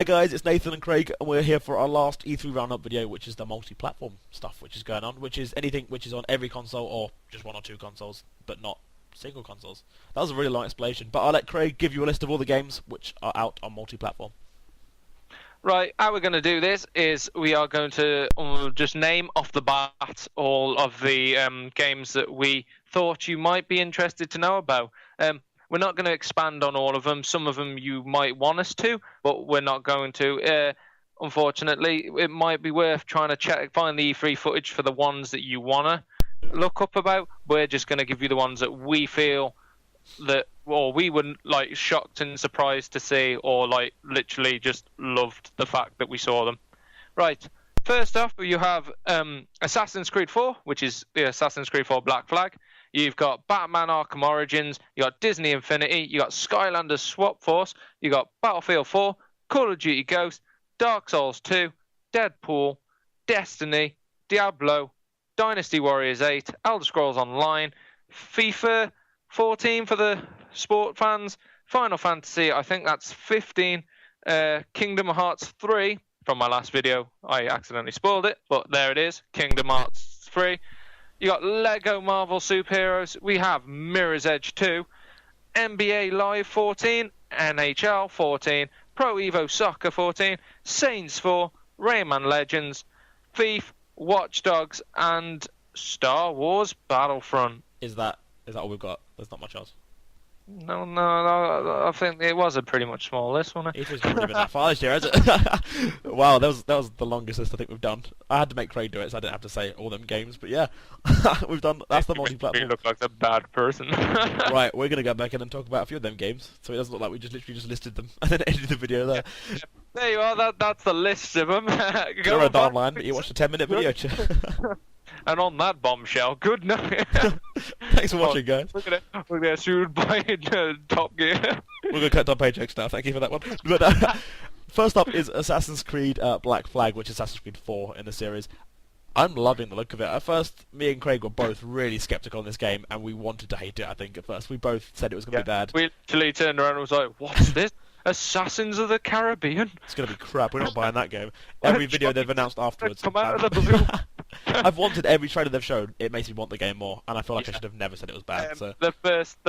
Hey guys, it's Nathan and Craig, and we're here for our last E3 Roundup video, which is the multi-platform stuff which is going on, which is anything which is on every console or just one or two consoles, but not single consoles. That was a really long explanation, but I'll let Craig give you a list of all the games which are out on multi-platform. Right, how we're going to do this is we are going to just name off the bat all of the games that we thought you might be interested to know about. We're not going to expand on all of them. Some of them you might want us to, but we're not going to. Unfortunately, it might be worth trying to find the E3 footage for the ones that you want to look up about. We're just going to give you the ones that we feel that, or we were like shocked and surprised to see, or like literally just loved the fact that we saw them. Right. First off, you have Assassin's Creed 4, which is the Assassin's Creed 4 Black Flag. You've got Batman Arkham Origins, you got Disney Infinity, you got Skylanders Swap Force, you got Battlefield 4, Call of Duty Ghost, Dark Souls 2, Deadpool, Destiny, Diablo, Dynasty Warriors 8, Elder Scrolls Online, FIFA 14 for the sport fans, Final Fantasy, I think that's 15, Kingdom Hearts 3, from my last video, I accidentally spoiled it, but there it is, Kingdom Hearts 3. You got Lego Marvel Superheroes. We have Mirror's Edge 2, NBA Live 14, NHL 14, Pro Evo Soccer 14, Saints 4, Rayman Legends, Thief, Watch Dogs, and Star Wars Battlefront. Is that all we've got? There's not much else. No, I think it was a pretty much small list, wasn't it? E3's not even that far this year, is it? Wow, that was the longest list I think we've done. I had to make Craig do it, so I didn't have to say all them games. But yeah, we've done. That's the multi-platform. You look like a bad person. Right, we're gonna go back in and talk about a few of them games, so it doesn't look like we just literally just listed them and then edited the video there. There you are. That's the list of them. You're online, but you watched a 10-minute video. And on that bombshell, good night. Thanks for watching, guys. We're gonna sued by Top Gear. We're gonna cut on paychecks now. Thank you for that one. But first up is Assassin's Creed Black Flag, which is Assassin's Creed 4 in the series. I'm loving the look of it. At first, me and Craig were both really skeptical on this game, and we wanted to hate it. I think at first we both said it was gonna be bad. We literally turned around and was like, "What's this? Assassins of the Caribbean? It's gonna be crap. We're not buying that game." Every video they've announced afterwards. Come out of the blue. I've wanted every trailer they've shown. It makes me want the game more, and I feel like I should have never said it was bad. So the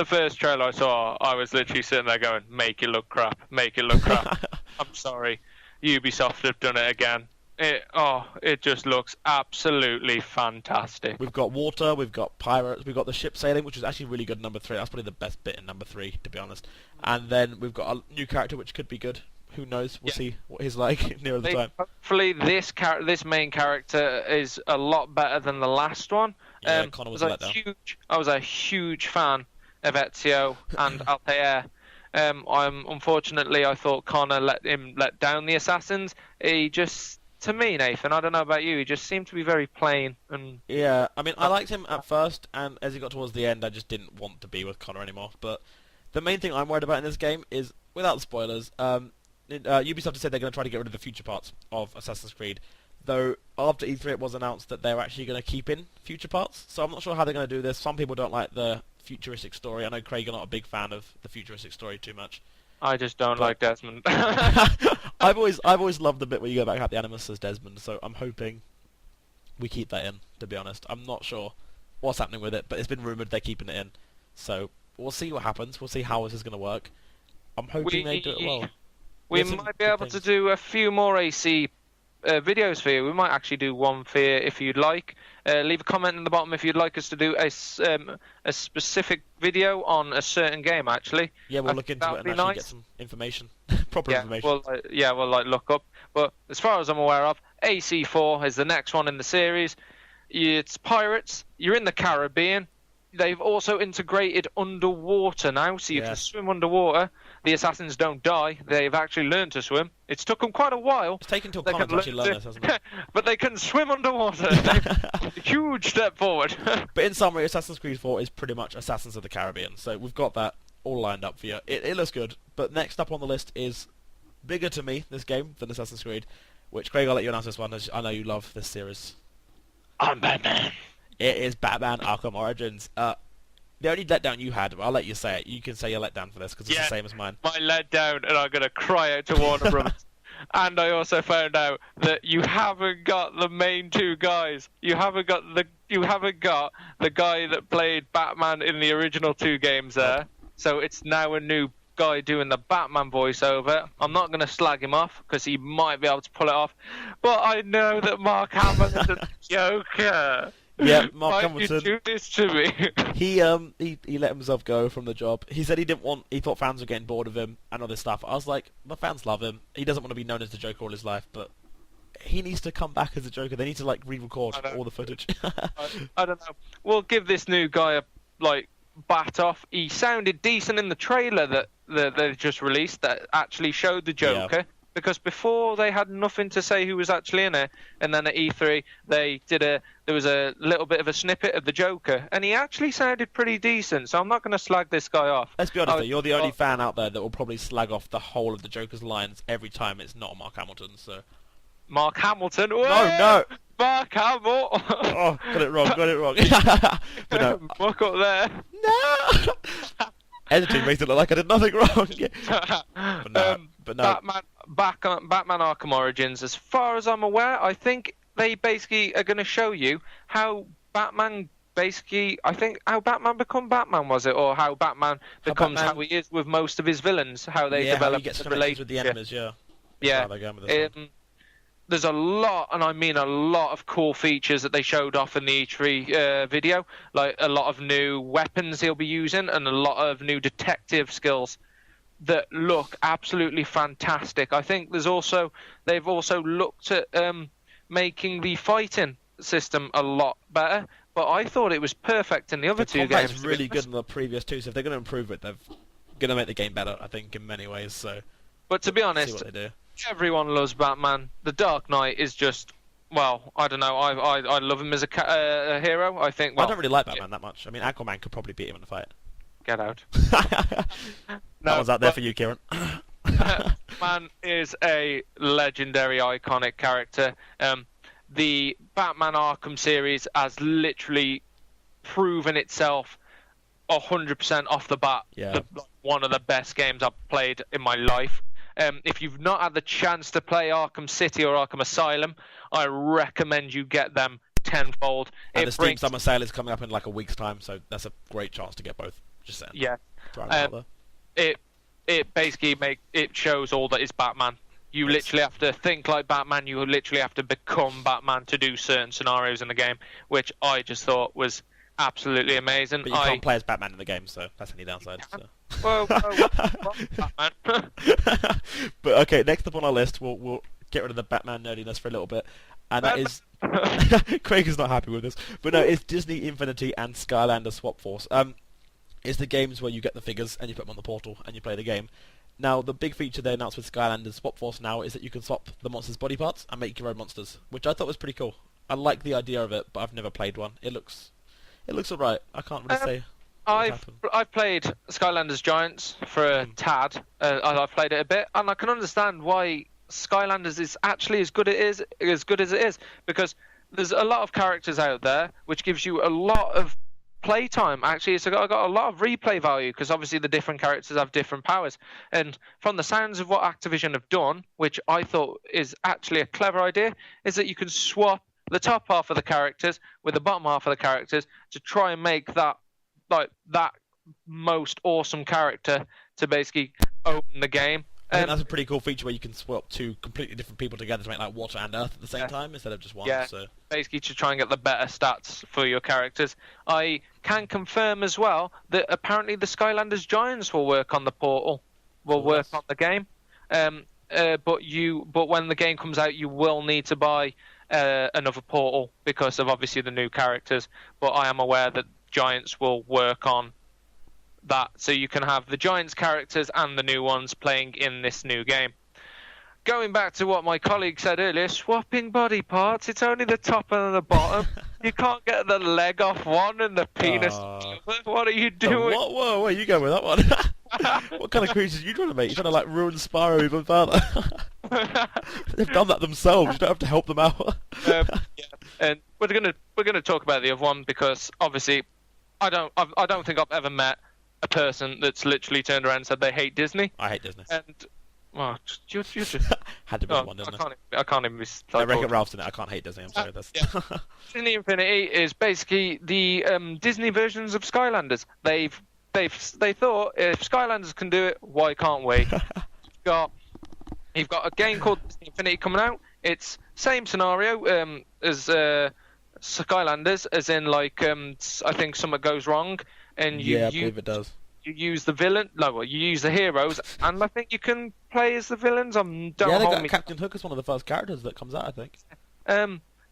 first trailer I saw, I was literally sitting there going, "Make it look crap. Make it look crap." I'm sorry, Ubisoft have done it again. It just looks absolutely fantastic. We've got water, we've got pirates, we've got the ship sailing, which is actually really good in number 3. That's probably the best bit in number 3, to be honest. And then we've got a new character, which could be good. Who knows? We'll see what he's like nearer the time. Hopefully this main character is a lot better than the last one. Yeah, Connor was let down. I was a huge fan of Ezio and Altair. Unfortunately, I thought Connor let down the assassins. He just, to me, Nathan, I don't know about you, he just seemed to be very plain. And yeah, I mean, I liked him at first, and as he got towards the end, I just didn't want to be with Connor anymore. But the main thing I'm worried about in this game is, without spoilers, Ubisoft has said they're going to try to get rid of the future parts of Assassin's Creed, though after E3 it was announced that they're actually going to keep in future parts, so I'm not sure how they're going to do this. Some people don't like the futuristic story. I know, Craig, you're not a big fan of the futuristic story too much. I just don't like Desmond. I've always loved the bit where you go back at the Animus as Desmond, so I'm hoping we keep that in, to be honest. I'm not sure what's happening with it, but it's been rumoured they're keeping it in, so we'll see what happens. We'll see how this is going to work. I'm hoping they do it well. We might be able to do a few more AC videos for you. We might actually do one for you if you'd like. Leave a comment in the bottom if you'd like us to do a specific video on a certain game, actually. Yeah, we'll look into it and actually get some information. Proper information. We'll look up. But as far as I'm aware of, AC4 is the next one in the series. It's pirates. You're in the Caribbean. They've also integrated underwater now, so you can swim underwater. The assassins don't die. They've actually learned to swim. It's took them quite a while. It's taken till Connor to actually learn this, hasn't it? But they can swim underwater. Huge step forward. But in summary, Assassin's Creed 4 is pretty much Assassins of the Caribbean. So we've got that all lined up for you. It looks good. But next up on the list is bigger to me, this game, than Assassin's Creed, which, Craig, I'll let you announce this one, as I know you love this series. I'm Batman. It is Batman Arkham Origins. The only letdown you had, I'll let you say it. You can say your letdown for this because it's the same as mine. My letdown, and I'm going to cry out to Warner Brothers. And I also found out that you haven't got the main two guys. You haven't got the guy that played Batman in the original two games there. So it's now a new guy doing the Batman voiceover. I'm not going to slag him off because he might be able to pull it off. But I know that Mark Hamill is a Joker. Yeah, Mark Why Hamilton. did you do this to me? He let himself go from the job. He said he thought fans were getting bored of him and all this stuff. I was like, the fans love him. He doesn't want to be known as the Joker all his life, but he needs to come back as a Joker. They need to like re-record all the footage. I don't know. We'll give this new guy a bat off. He sounded decent in the trailer that they just released that actually showed the Joker. Yeah. Because before they had nothing to say who was actually in it, and then at E3 there was a little bit of a snippet of the Joker, and he actually sounded pretty decent. So I'm not going to slag this guy off. Let's be honest, though, you're the only fan out there that will probably slag off the whole of the Joker's lines every time it's not Mark Hamilton. So Mark Hamilton? No. Mark Hamill. Oh, got it wrong. But no. Look up there. No. Editing makes it look like I did nothing wrong. But no. Batman Arkham Origins, as far as I'm aware, I think they basically are going to show you how Batman how Batman become Batman, was it? Or how Batman becomes how he is with most of his villains, how they develop how he gets the relationship with the enemies, Yeah. There's a lot, and I mean a lot of cool features that they showed off in the E3 video, like a lot of new weapons he'll be using and a lot of new detective skills that look absolutely fantastic. I think they've also looked at making the fighting system a lot better, but I thought it was perfect in the other two games. It's really good in the previous two, so if they're going to improve it, they're going to make the game better, I think, in many ways. So, but to be honest, see what they do. Everyone loves Batman. The Dark Knight is just, well, I don't know. I love him as a hero. I think. Well, I don't really like Batman that much. I mean, Aquaman could probably beat him in a fight. Get out. That one's out there for you, Kieran. Batman is a legendary, iconic character. The Batman Arkham series has literally proven itself 100% off the bat. Yeah. One of the best games I've played in my life. If you've not had the chance to play Arkham City or Arkham Asylum, I recommend you get them tenfold. And the Steam Summer Sale is coming up in like a week's time, so that's a great chance to get both. Just saying. Yeah. It basically shows all that is Batman. You literally have to think like Batman. You literally have to become Batman to do certain scenarios in the game, which I just thought was absolutely amazing. But you can't play as Batman in the game, so that's any downside. So. Well, Batman. But okay, next up on our list, we'll get rid of the Batman nerdiness for a little bit, and that is Craig is not happy with this, but no, it's Disney Infinity and Skylander Swap Force. It's the games where you get the figures and you put them on the portal and you play the game. Now, the big feature they announced with Skylander Swap Force now is that you can swap the monsters' body parts and make your own monsters, which I thought was pretty cool. I like the idea of it, but I've never played one. It looks alright. I can't really say. I've played Skylanders Giants for a tad. I've played it a bit, and I can understand why Skylanders is actually as good as it is, because there's a lot of characters out there which gives you a lot of playtime. Actually, it's got a lot of replay value because obviously the different characters have different powers. And from the sounds of what Activision have done, which I thought is actually a clever idea, is that you can swap the top half of the characters with the bottom half of the characters to try and make that most awesome character to basically own the game. I think that's a pretty cool feature where you can swap two completely different people together to make like water and earth at the same time instead of just one. Yeah, so. Basically to try and get the better stats for your characters. I can confirm as well that apparently the Skylanders Giants will work on the portal, work on the game. But when the game comes out, you will need to buy another portal because of obviously the new characters. But I am aware that Giants will work on that, so you can have the Giants characters and the new ones playing in this new game. Going back to what my colleague said earlier, swapping body parts, it's only the top and the bottom. You can't get the leg off one and the penis. What are you doing? Whoa, where are you going with that one? What kind of creatures are you trying to make? You're trying to like ruin Spyro even further. They've done that themselves. You don't have to help them out. Yeah. And we're gonna talk about the other one because obviously I don't think I've ever met a person that's literally turned around and said they hate Disney. I hate Disney. And Well, you're just. Had to be Oh, one, didn't I can't even be. I Wreck-It Ralph's in it. I can't hate Disney. I'm sorry. That's... Yeah. Disney Infinity is basically the Disney versions of Skylanders. They thought if Skylanders can do it, why can't we? You've got a game called Disney Infinity coming out. It's same scenario as Skylanders, as in like I think something goes wrong, and I believe it does. You use the villain. No, well, you use the heroes, and I think you can play as the villains. They got Captain Hook as one of the first characters that comes out, I think.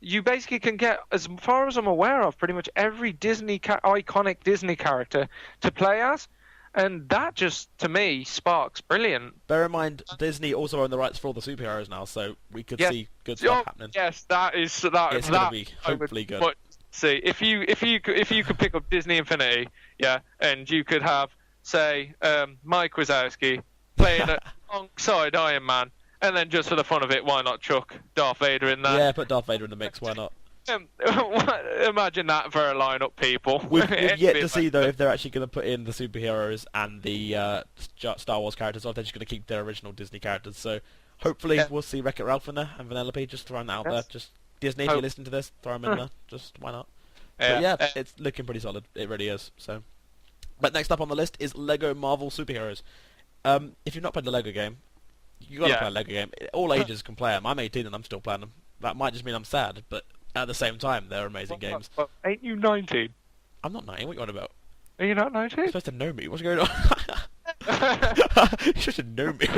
You basically can get, as far as I'm aware of, pretty much every iconic Disney character to play as, and that just, to me, sparks brilliant. Bear in mind, Disney also own the rights for all the superheroes now, so we could see good stuff happening. Yes, that is It's going to be hopefully good. See, if you could pick up Disney Infinity, and you could have, say, Mike Wazowski playing alongside Iron Man, and then just for the fun of it, why not chuck Darth Vader in there? Yeah, put Darth Vader in the mix. Why not? Imagine that for a lineup, people. We've yet to see though if they're actually going to put in the superheroes and the Star Wars characters, or if they're just going to keep their original Disney characters. So hopefully we'll see Wreck-It Ralph in there and Vanellope. Just throwing that out there. Just Disney, if you listen to this, throw them in there. Just why not? But it's looking pretty solid. It really is. So, but next up on the list is Lego Marvel Superheroes. If you've not played the Lego game, you got to play a Lego game. All ages can play them. I'm 18 and I'm still playing them. That might just mean I'm sad, but at the same time, they're amazing games. But ain't you 19? I'm not 19. What are you on about? Are you not 19? You're supposed to know me. What's going on? You're supposed to know me.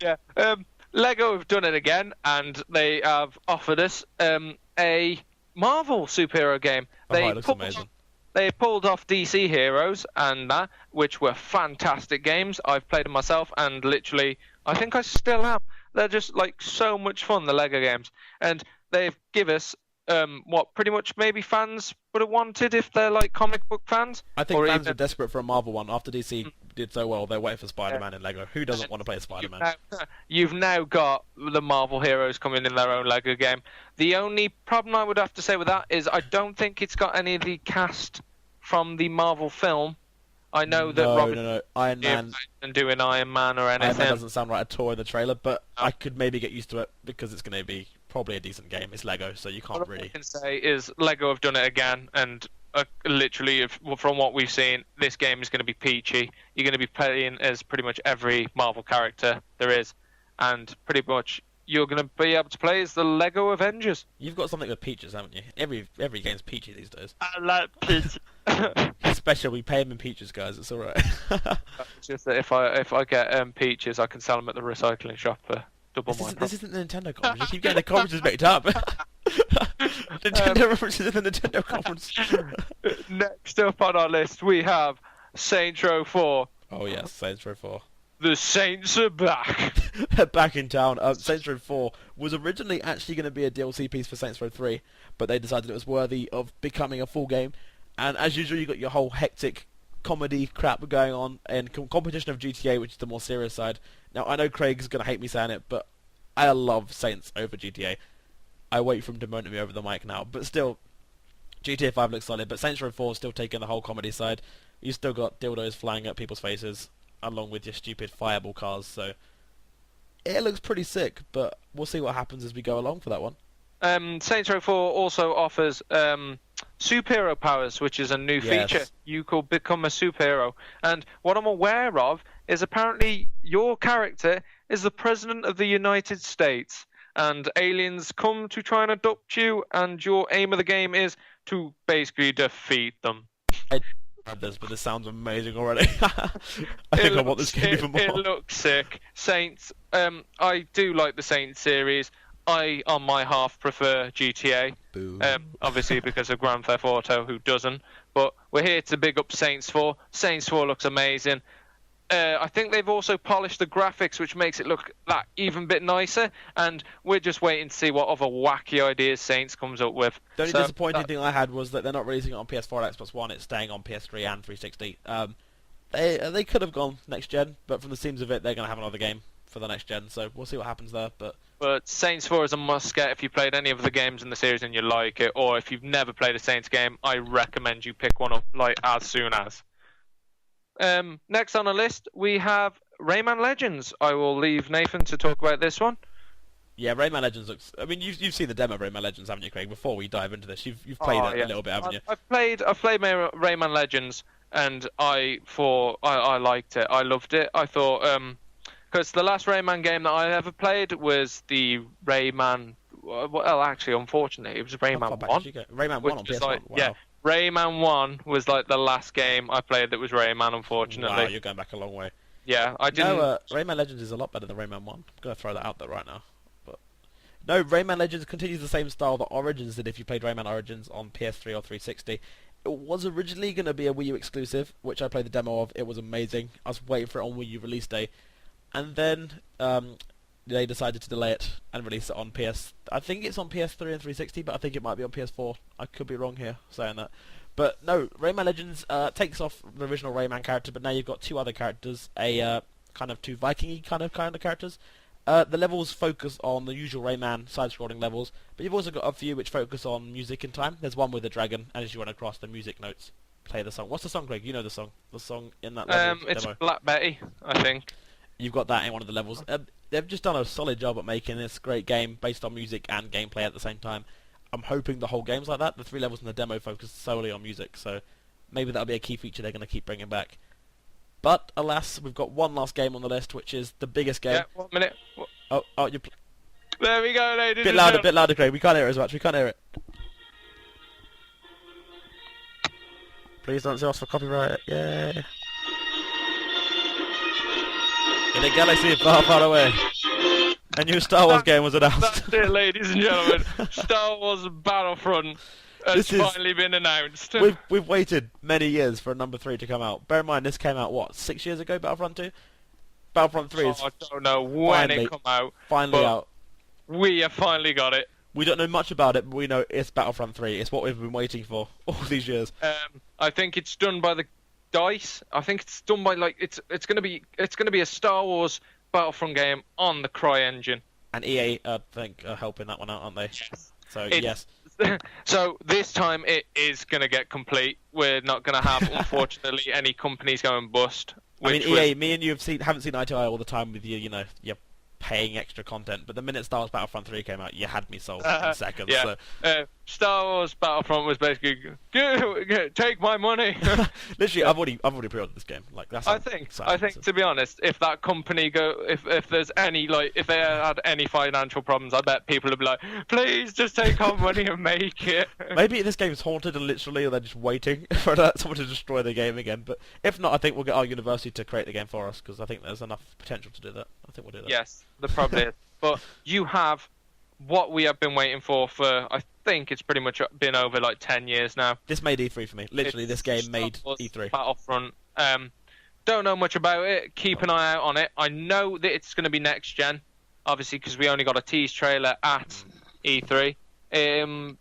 Yeah. Lego have done it again, and they have offered us a Marvel superhero game. It looks amazing. They pulled off DC Heroes and that, which were fantastic games. I've played them myself, and literally, I think I still am. They're just like so much fun, the Lego games, and they've give us what pretty much maybe fans would have wanted if they're like comic book fans. I think fans are desperate for a Marvel one. After DC did so well, they're waiting for Spider-Man in Lego. Who doesn't want to play Spider-Man? You've now got the Marvel heroes coming in their own Lego game. The only problem I would have to say with that is I don't think it's got any of the cast from the Marvel film. I know that No. Iron Man and doing Iron Man or anything. Iron Man doesn't sound right at all in the trailer, but I could maybe get used to it because it's going to be probably a decent game. It's Lego, so you can't really. What I can say is Lego have done it again, and literally, from what we've seen, this game is going to be peachy. You're going to be playing as pretty much every Marvel character there is, and pretty much you're going to be able to play as the Lego Avengers. You've got something with peaches, haven't you? Every game's peachy these days. I like peaches. Especially we pay them in peaches, guys. It's all right. It's just that if I get peaches, I can sell them at the recycling shop for double my price. This isn't the Nintendo conference. You keep getting the conferences mixed up. Nintendo references in the Nintendo conference. Next up on our list, we have Saints Row 4. Oh yes, Saints Row 4. The Saints are back. They're back in town. Saints Row 4 was originally actually going to be a DLC piece for Saints Row 3, but they decided it was worthy of becoming a full game. And as usual, you got your whole hectic comedy crap going on in competition of GTA, which is the more serious side. Now, I know Craig's going to hate me saying it, but I love Saints over GTA. I wait for him to moan at me over the mic now, but still, GTA 5 looks solid, but Saints Row 4 is still taking the whole comedy side. You still got dildos flying at people's faces, along with your stupid fireball cars, so it looks pretty sick, but we'll see what happens as we go along for that one. Saints Row 4 also offers superhero powers, which is a new feature. You could become a superhero. And what I'm aware of is apparently your character is the President of the United States, and aliens come to try and adopt you, and your aim of the game is to basically defeat them. I heard this, but this sounds amazing already. I think I want this game even more. It looks sick. Saints, I do like the Saints series. I, on my half, prefer GTA. Obviously because of Grand Theft Auto, who doesn't? But we're here to big up Saints 4. Saints 4 looks amazing. I think they've also polished the graphics, which makes it look that even bit nicer. And we're just waiting to see what other wacky ideas Saints comes up with. The only disappointing thing I had was that they're not releasing it on PS4 and Xbox One. It's staying on PS3 and 360. They could have gone next gen, but from the seams of it, they're going to have another game for the next gen. So we'll see what happens there. But Saints 4 is a must-get if you played any of the games in the series and you like it, or if you've never played a Saints game, I recommend you pick one up as soon as. Next on the list, we have Rayman Legends. I will leave Nathan to talk about this one. Yeah, Rayman Legends looks. I mean, you've seen the demo of Rayman Legends, haven't you, Craig? Before we dive into this, you've played it a little bit, haven't you? I've played Rayman Legends, and I liked it. I loved it. I thought because the last Rayman game that I ever played was the Rayman. Well, actually, unfortunately, it was Rayman 1. Rayman 1 on PS1. Wow. Yeah, Rayman 1 was like the last game I played that was Rayman, unfortunately. Wow, you're going back a long way. Yeah, I didn't. No, Rayman Legends is a lot better than Rayman 1. I'm going to throw that out there right now. But no, Rayman Legends continues the same style that Origins did if you played Rayman Origins on PS3 or 360. It was originally going to be a Wii U exclusive, which I played the demo of. It was amazing. I was waiting for it on Wii U release day. And then they decided to delay it and release it on PS. I think it's on PS3 and 360, but I think it might be on PS4. I could be wrong here saying that. But no, Rayman Legends takes off the original Rayman character, but now you've got two other characters, kind of two Viking-y kind of characters. The levels focus on the usual Rayman side-scrolling levels, but you've also got a few which focus on music and time. There's one with a dragon, and as you run across, the music notes play the song. What's the song, Greg? You know the song. The song in that level It's demo. Black Betty, I think. You've got that in one of the levels. They've just done a solid job at making this great game based on music and gameplay at the same time. I'm hoping the whole game's like that. The 3 levels in the demo focus solely on music, so maybe that'll be a key feature they're going to keep bringing back. But alas, we've got one last game on the list, which is the biggest game. Yeah, 1 minute. Oh, you. There we go, ladies. Bit louder, Craig. We can't hear it as much. We can't hear it. Please don't sue us for copyright. Yay. In a galaxy far, far away, a new Star Wars game was announced. That's it, ladies and gentlemen. Star Wars Battlefront has finally been announced. We've waited many years for number 3 to come out. Bear in mind, this came out, what, 6 years ago, Battlefront 2? Battlefront 3 is I don't know when it come out. Finally out. We have finally got it. We don't know much about it, but we know it's Battlefront 3. It's what we've been waiting for all these years. I think it's done by the DICE. I think it's done by it's gonna be a Star Wars Battlefront game on the Cry engine. And EA, I think, are helping that one out, aren't they? Yes. So yes. So this time it is gonna get complete. We're not gonna have, unfortunately, any companies going bust. I mean, EA, me and you haven't seen eye to eye all the time with you know, you're paying extra content, but the minute Star Wars Battlefront 3 came out, you had me sold in seconds. Yeah. So. Star Wars Battlefront was basically take my money. Literally, I've already pre-ordered this game. Like that's. I think to be honest, if that company if there's any if they had any financial problems, I bet people would be like, please just take our money and make it. Maybe this game's haunted and literally they're just waiting for someone to destroy the game again. But if not, I think we'll get our university to create the game for us because I think there's enough potential to do that. I think we'll do that. Yes, there probably is. But you have what we have been waiting for I think it's pretty much been over 10 years now. This made E3 for me. Literally, this game made E3. Battlefront. Don't know much about it. Keep an eye out on it. I know that it's going to be next gen, obviously, because we only got a tease trailer at E3.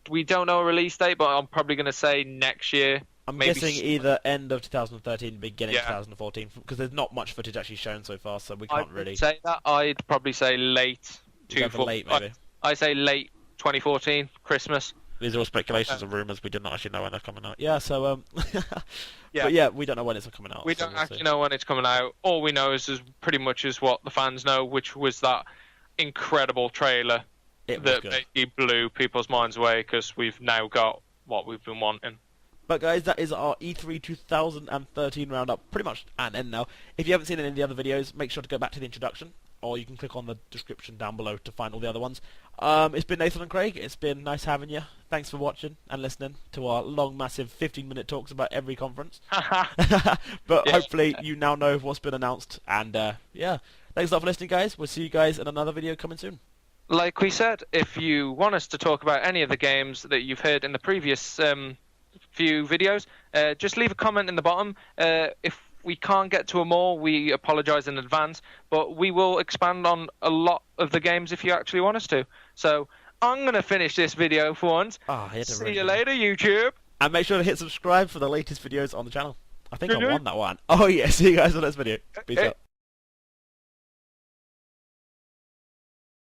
We don't know a release date, but I'm probably going to say next year. I'm guessing either end of 2013, beginning 2014, because there's not much footage actually shown so far, so we can't really say that. I'd probably say late. Late, maybe. I say late 2014, Christmas. These are all speculations and rumours. We didn't actually know when they're coming out. Yeah, so yeah. But yeah, we don't know when it's coming out. We don't actually know when it's coming out. All we know is pretty much what the fans know, which was that incredible trailer that basically blew people's minds away because we've now got what we've been wanting. But guys, that is our E3 2013 roundup, pretty much at an end now. If you haven't seen any of the other videos, make sure to go back to the introduction, or you can click on the description down below to find all the other ones. It's been Nathan and Craig. It's been nice having you. Thanks for watching and listening to our long, massive 15-minute talks about every conference. But hopefully you now know what's been announced. And yeah, thanks a lot for listening, guys. We'll see you guys in another video coming soon. Like we said, if you want us to talk about any of the games that you've heard in the previous few videos, just leave a comment in the bottom. If we can't get to them all, we apologise in advance, but we will expand on a lot of the games if you actually want us to. So I'm going to finish this video for once. See you later, YouTube. And make sure to hit subscribe for the latest videos on the channel. I think I won that one. Oh yeah, see you guys on the next video. Peace out.